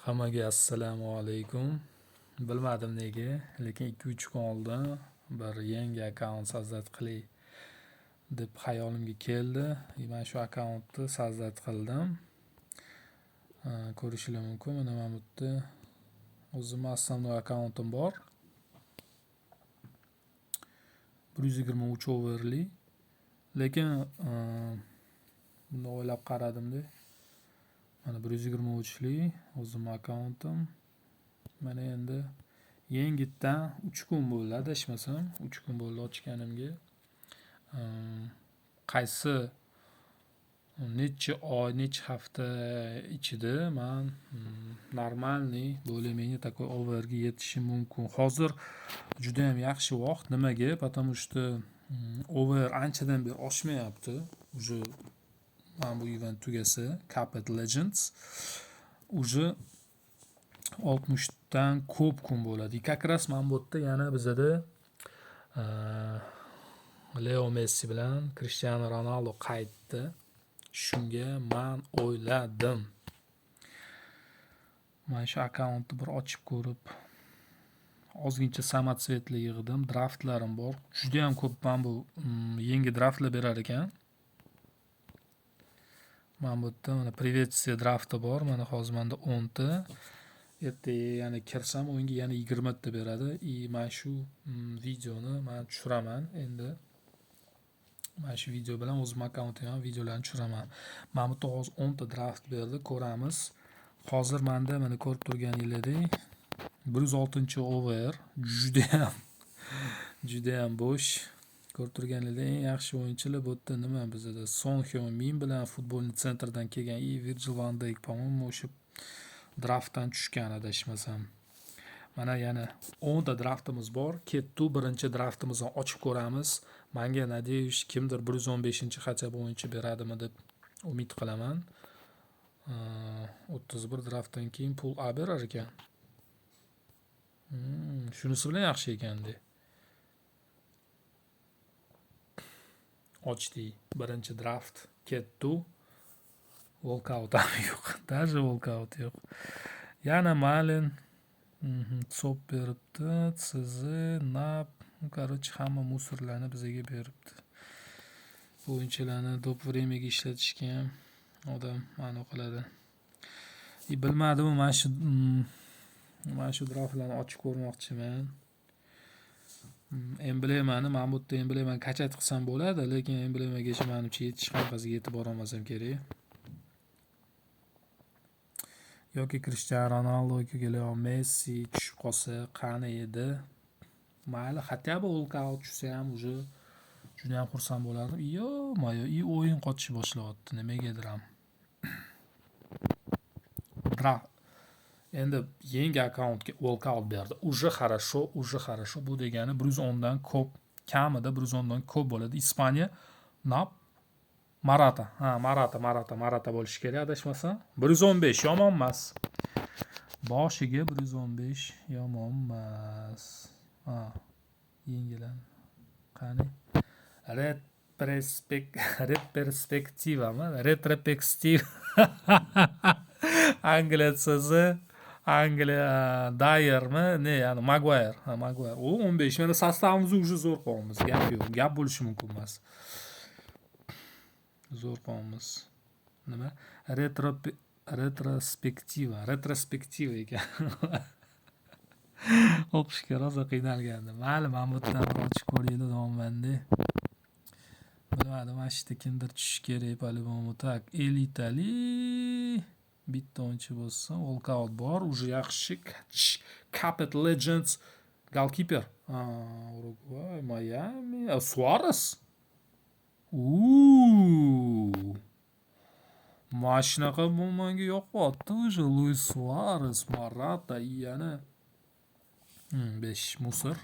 Hammaga assalomu alaykum. Bilmadim nega, lekin 2-3 kun oldin bir yangi akkaunt sozdat qilay deb xayolimga keldi. Men shu akkauntni sozdat qildim. Ko'rishingiz mumkin. Mana bu yerda o'zimning основной akkauntim bor. 123 overli. Lekin buni o'ylab qaradimda. Mana 123li o'zimning akkauntim. Mana endi yangitdan 3 kun bo'ldi, adashmasam, 3 kun bo'ldi ochganimga. Qaysi necha oy, necha hafta ichida men normalniy, более-менее такой overga yetishim mumkin. Hozir juda ham yaxshi vaqt. Nimaga? Потому что over anchadan beri oshmayapti. Уже mana bu event tugasa, Cuphead Legends уже 60 dan ko'p kun bo'ladi. Как раз mana bu yerda yana bizada Leo Messi bilan Cristiano Ronaldo qaytdi. Shunga men o'yladim. Men shu akkauntni bir ochib ko'rib, ozgincha samotsvetli yig'dim. Draftlarim bor. Juda ham ko'p men bu yangi draftlar berar ekan. Mana bu yerda mana privetsia drafti bor. Mana hozir menda 10 ta. Ertaga yana kirsam o'yinga yana 20 ta beradi. Men shu videoni men tushiraman endi. Men shu video bilan o'zim akkauntimga videolarni tushiraman. Mana bu yerda hozir 10 ta draft berdi, ko'ramiz. Hozir menda mana ko'rib turganingizdek 106-over juda ham bo'sh. Ko'rib turganingizdek eng yaxshi o'yinchilar bu yerda nima bizda Son Heung-min bilan futbolni sentrdan kelgan Virgil van Dijk, по-моему, o'sha draftdan tushgan, adashmasam. Mana yana 10 ta draftimiz bor. Ketdi, birinchi draftimizni ochib ko'ramiz. Menga надеюсь kimdir 115-xacha o'yinchi beradimi deb umid qilaman. 31 draftdan keyin pul A berar ekan. Shunisi bilan yaxshi ekanda. Ochdik. Birinchi draft ketdi. Walkout ham yo'q. Даже walkout yo'q. Yana Malin Sop beribdi, CZ, Nap, короче, hamma musorlarni bizga beribdi. Bu o'yinchilarni do'p vremyaga ishlatishgan odam ma'no qiladi. Bilmadim, men shu draftlarni ochib ko'rmoqchiman. Emblemani, men bu yerda emblemani kachat qilsam bo'ladi, lekin emblemagacha menimcha yetish qanaqasiga yetib bora olmasam kerak. Yoki Cristiano Ronaldo yoki Leo Messi tushib qolsa qani edi. Mayli, хотя бы walkout tushsa ham уже juda ham xursand bo'lardim. Yo-moyo, o'yin qochish boshlayapti, nimagadir ham. Endi yangi akkauntga walkout berdi. Уже хорошо. Bu degani 110 dan ko'p, kamida 110 dan ko'p bo'ladi. Ispaniya Nap Marata bo'lishi kerak, adashmasam. 115 yomon emas. Boshiga 115 yomon emas. Yengiladi. Qani? Retrospektiva. Angliya so'zi. Angliya Dyermi? Ne, ya'ni Maguire. Maguire. O 15. Mana sostavimizni уже zo'r qolamiz. Gap yo'q. Gap bo'lishi mumkin emas. Zo'r qolamiz. Nima? Retrospektiva ekan. O'qishga rosa qiynalgandim. Mayli, men bu yerdan ochib ko'raylik nomanda. Bilmadim, mana shu kimdir tushish kerak, по-любому. Tak, elitali bitta o'yinchi bo'lsa, walkout bor, уже yaxshi. Cuphead Legends goalkeeper. Uruguay, Miami, Suarez. Mana shunaqa menga yoqyapti уже. Luis Suarez, Morata, yana 5 musor.